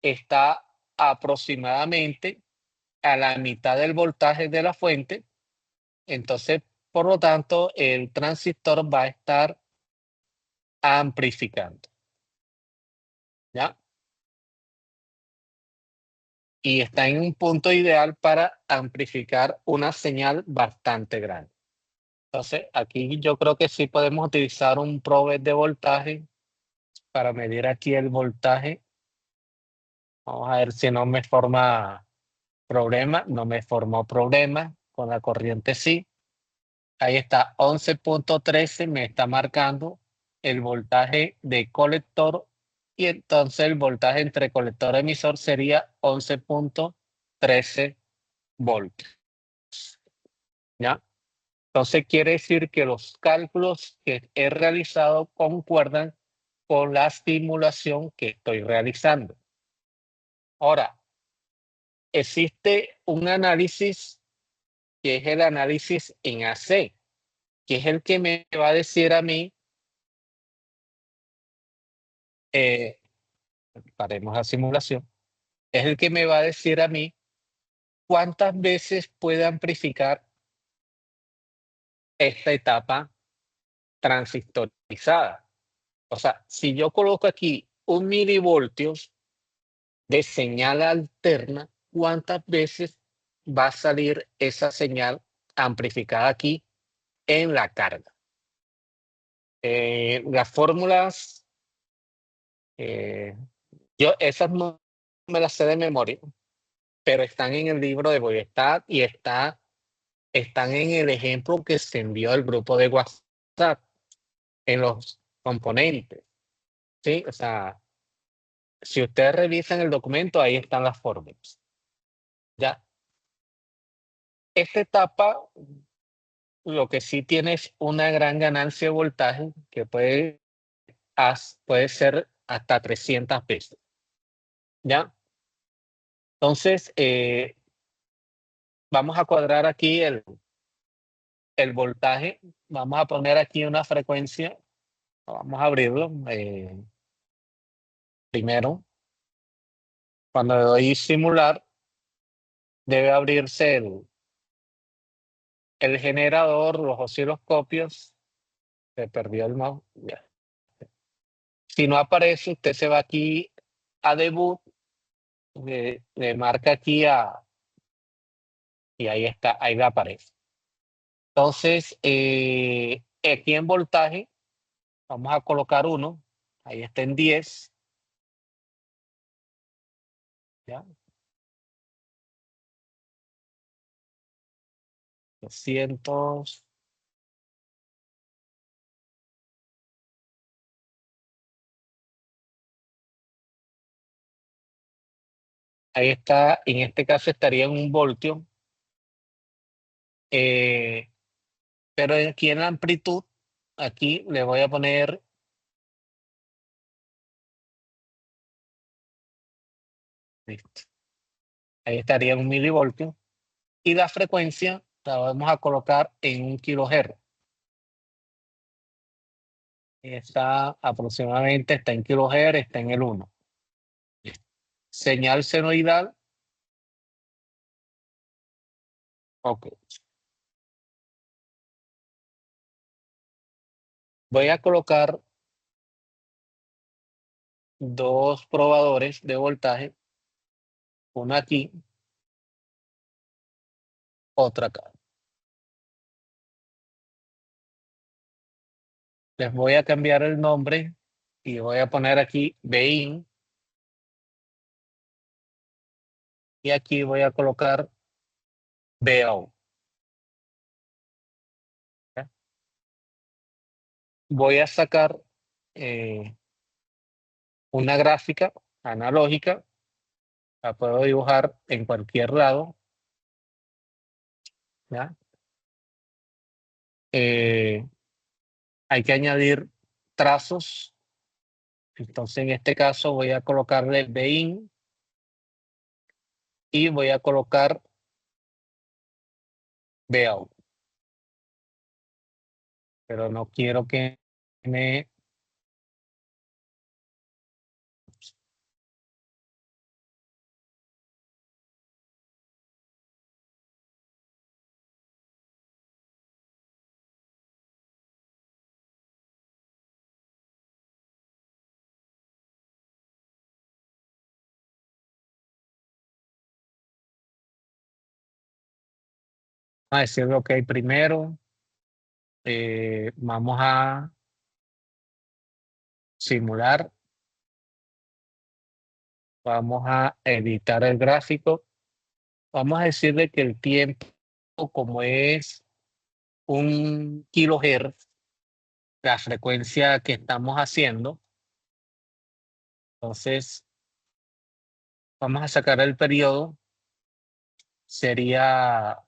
está aproximadamente a la mitad del voltaje de la fuente. Entonces, por lo tanto, el transistor va a estar amplificando, ¿ya? Y está en un punto ideal para amplificar una señal bastante grande. Entonces, aquí yo creo que sí podemos utilizar un probe de voltaje para medir aquí el voltaje. Vamos a ver si no me forma problema. No me formó problema con la corriente sí. Ahí está, 11,13 me está marcando el voltaje de colector y entonces el voltaje entre colector y emisor sería 11,13 voltios. ¿Ya? Entonces quiere decir que los cálculos que he realizado concuerdan con la simulación que estoy realizando. Ahora, existe un análisis que es el análisis en AC, que es el que me va a decir a mí, eh, paremos la simulación, es el que me va a decir a mí cuántas veces puede amplificar esta etapa transistorizada. O sea, si yo coloco aquí 1 milivoltios de señal alterna, ¿cuántas veces va a salir esa señal amplificada aquí en la carga? Las fórmulas, eh, yo esas no me las sé de memoria, pero están en el libro de Boyestad y están en el ejemplo que se envió al grupo de WhatsApp, en los componentes, ¿sí? O sea, si ustedes revisan el documento, ahí están las fórmulas, ¿ya? Esta etapa lo que sí tiene es una gran ganancia de voltaje que puede ser hasta 300 veces, ¿ya? Entonces, vamos a cuadrar aquí el voltaje. Vamos a poner aquí una frecuencia. Vamos a abrirlo. Primero, cuando le doy simular, debe abrirse el generador, los osciloscopios. Se perdió el mouse. Ya. Si no aparece, usted se va aquí a debug, le marca aquí y ahí está, ahí la aparece. Entonces, aquí en voltaje, vamos a colocar uno, ahí está en 10, ¿ya? 200, ahí está, en este caso estaría en 1 voltio, eh, pero aquí en la amplitud, aquí le voy a poner, listo, ahí estaría en 1 milivoltio, y la frecuencia la vamos a colocar en 1 kilohertz. Está aproximadamente, está en kilohertz, está en el 1. Señal senoidal, ok. Voy a colocar 2 probadores de voltaje, uno aquí, otro acá. Les voy a cambiar el nombre y voy a poner aquí BIN, y aquí voy a colocar BO. ¿Ya? Voy a sacar una gráfica analógica, la puedo dibujar en cualquier lado, ¿ya? Eh, hay que añadir trazos, entonces en este caso voy a colocarle BIN y voy a colocar BO, pero no quiero que me... a decir lo que hay primero. Vamos a simular, vamos a editar el gráfico, vamos a decirle que el tiempo, como es 1 kilohertz, la frecuencia que estamos haciendo, entonces vamos a sacar el periodo, sería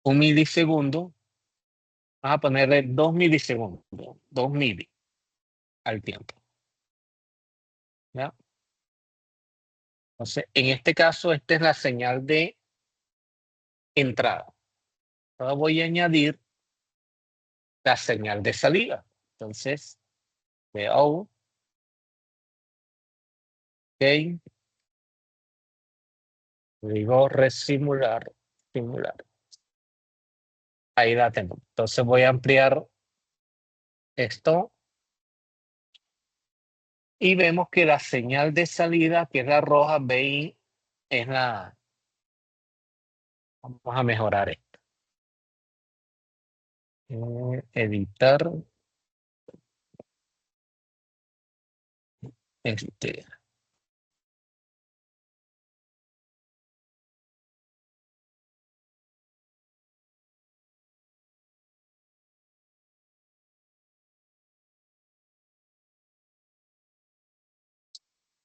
1 milisegundo, vamos a ponerle 2 milisegundos, 2 mili al tiempo, ¿ya? Entonces, en este caso, esta es la señal de entrada. Ahora voy a añadir la señal de salida. Entonces, veo, ok, digo resimular, simular. Ahí la tengo. Entonces voy a ampliar esto y vemos que la señal de salida, que es la roja, BI, es la... Vamos a mejorar esto. Editar. Este,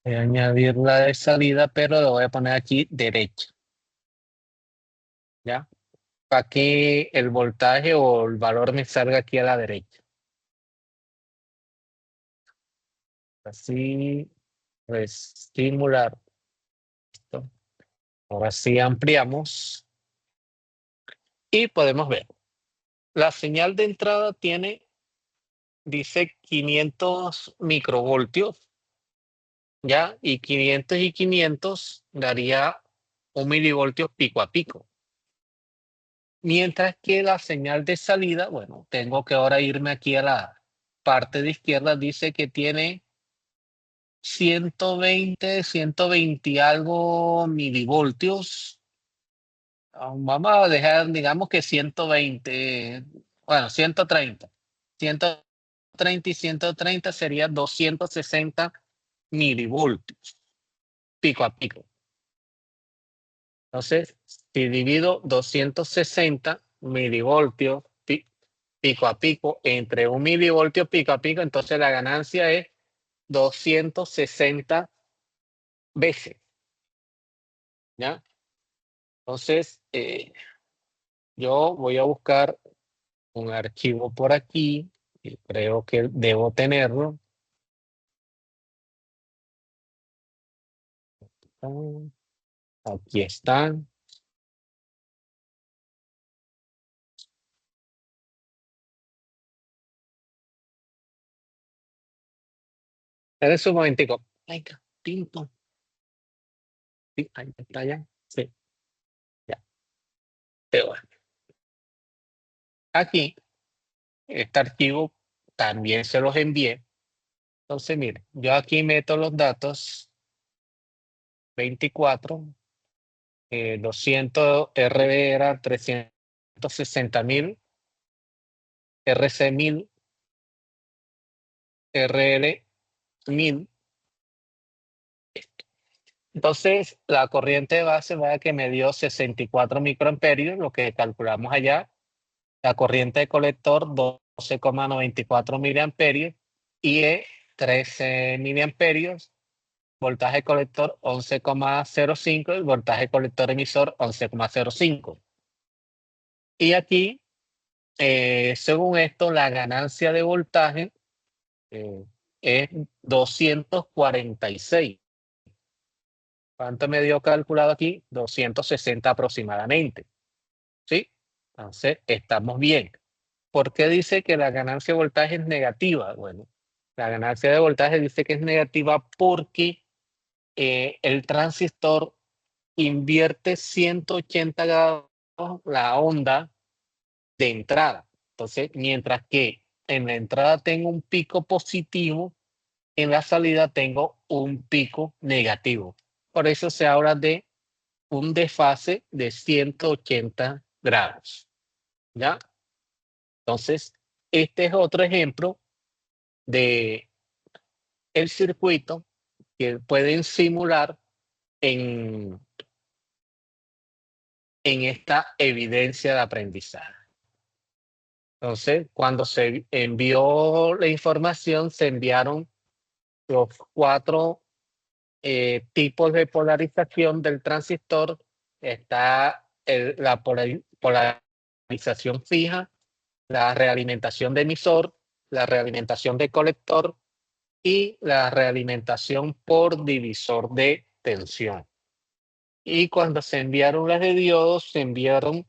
voy a añadir la de salida, pero lo voy a poner aquí derecha, ¿ya? Para que el voltaje o el valor me salga aquí a la derecha. Así, pues, simular esto. Ahora sí ampliamos y podemos ver. La señal de entrada tiene, dice 500 microvoltios, ¿ya? Y 500 y 500 daría 1 milivoltio pico a pico. Mientras que la señal de salida, bueno, tengo que ahora irme aquí a la parte de izquierda, dice que tiene 120 y algo milivoltios, Vamos a dejar, digamos que 120, bueno, 130. 130 y 130 sería 260 milivoltios, pico a pico. Entonces, si divido 260 milivoltios pico a pico entre un milivoltio pico a pico, entonces la ganancia es 260 veces, ¿ya? Entonces, yo voy a buscar un archivo por aquí, y creo que debo tenerlo. Aquí está. Espera un momentico. Ay, tinto. Sí, ahí está ya. Sí, ya. Pero bueno, aquí, este archivo también se los envié. Entonces, mire, yo aquí meto los datos 24, 200 RB era 360.000, RC 1000, RL 1000. Entonces, la corriente de base va a que me dio 64 microamperios, lo que calculamos allá. La corriente de colector 12,94 miliamperios y 13 miliamperios. Voltaje colector 11,05 y voltaje colector emisor 11,05. Y aquí, según esto, la ganancia de voltaje eh, es 246. ¿Cuánto me dio calculado aquí? 260 aproximadamente. ¿Sí? Entonces, estamos bien. ¿Por qué dice que la ganancia de voltaje es negativa? Bueno, la ganancia de voltaje dice que es negativa porque el transistor invierte 180 grados la onda de entrada. Entonces, mientras que en la entrada tengo un pico positivo, en la salida tengo un pico negativo. Por eso se habla de un desfase de 180 grados. ¿Ya? Entonces, este es otro ejemplo de el circuito que pueden simular en, en esta evidencia de aprendizaje. Entonces, cuando se envió la información, se enviaron los cuatro tipos de polarización del transistor. Está la polarización fija, la realimentación de emisor, la realimentación de colector y la realimentación por divisor de tensión. Y cuando se enviaron las de diodos, se enviaron,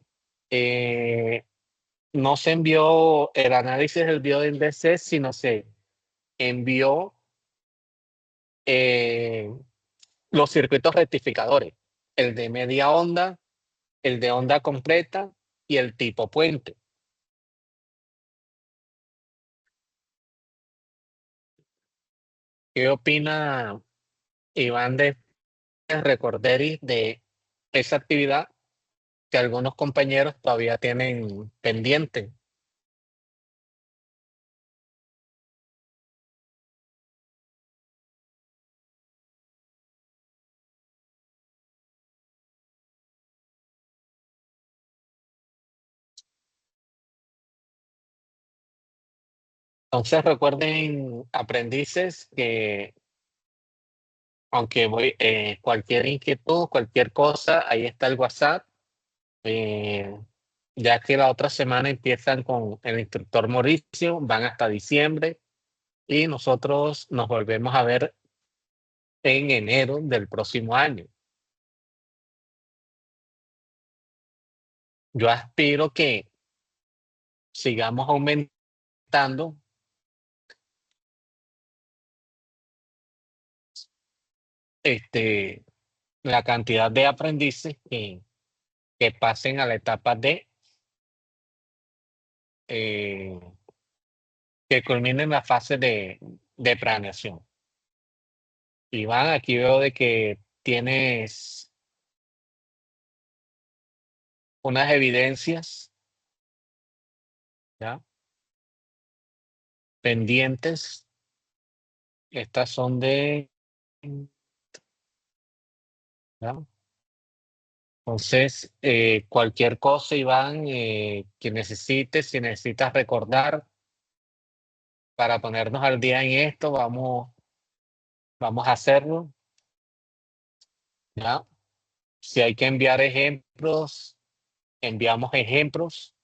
no se envió el análisis del diodo en DC, sino se envió eh, los circuitos rectificadores, el de media onda, el de onda completa y el tipo puente. ¿Qué opina Iván de Recorderis de esa actividad que algunos compañeros todavía tienen pendiente? Entonces recuerden, aprendices, que aunque cualquier inquietud, cualquier cosa, ahí está el WhatsApp. eh, ya que la otra semana empiezan con el instructor Mauricio, van hasta diciembre y nosotros nos volvemos a ver en enero del próximo año. Yo aspiro que sigamos aumentando este, la cantidad de aprendices que pasen a la etapa de eh, que culminen la fase de planeación. Iván, aquí veo de que tienes unas evidencias, ¿ya? Pendientes. Estas son de, ¿ya? Entonces, cualquier cosa, Iván, que necesites, si necesitas recordar para ponernos al día en esto, vamos a hacerlo, ¿ya? Si hay que enviar ejemplos, enviamos ejemplos.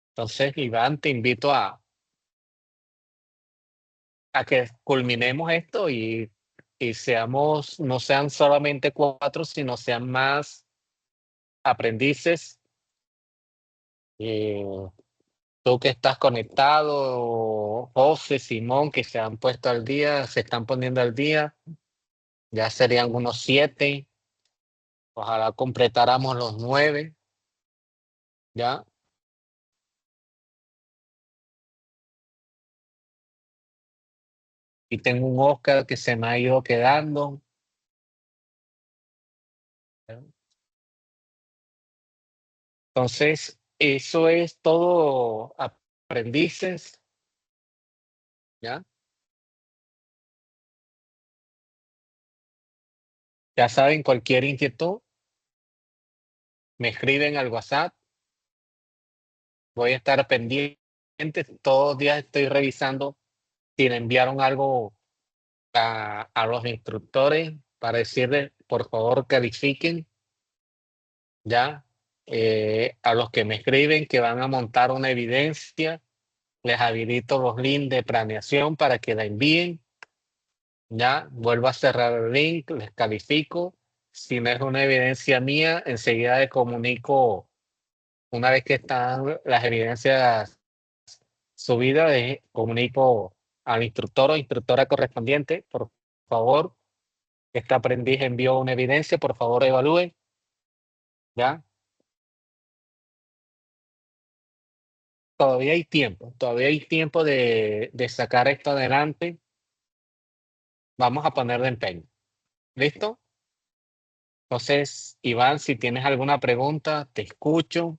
Entonces, Iván, te invito a que culminemos esto y seamos, no sean solamente 4, sino sean más aprendices. Eh, Tú que estás conectado, José, Simón, que se han puesto al día, se están poniendo al día, ya serían unos 7. Ojalá completáramos los 9, ¿ya? Y tengo un Oscar que se me ha ido quedando, ¿ya? Entonces, eso es todo, aprendices, ¿ya? Ya saben, cualquier inquietud, me escriben al WhatsApp, voy a estar pendiente, todos los días estoy revisando si le enviaron algo a los instructores para decirles, por favor, califiquen, ¿ya? A los que me escriben que van a montar una evidencia, les habilito los links de planeación para que la envíen, ¿ya? Vuelvo a cerrar el link, les califico. Si no es una evidencia mía, enseguida les comunico, una vez que están las evidencias subidas, les comunico al instructor o instructora correspondiente, por favor, este aprendiz envió una evidencia, por favor evalúen, ¿ya? Todavía hay tiempo de sacar esto adelante. Vamos a ponerle empeño. ¿Listo? Entonces, Iván, si tienes alguna pregunta, te escucho.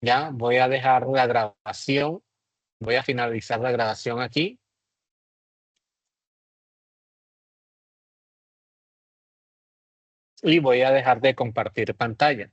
Ya, voy a dejar la grabación. Voy a finalizar la grabación aquí y voy a dejar de compartir pantalla.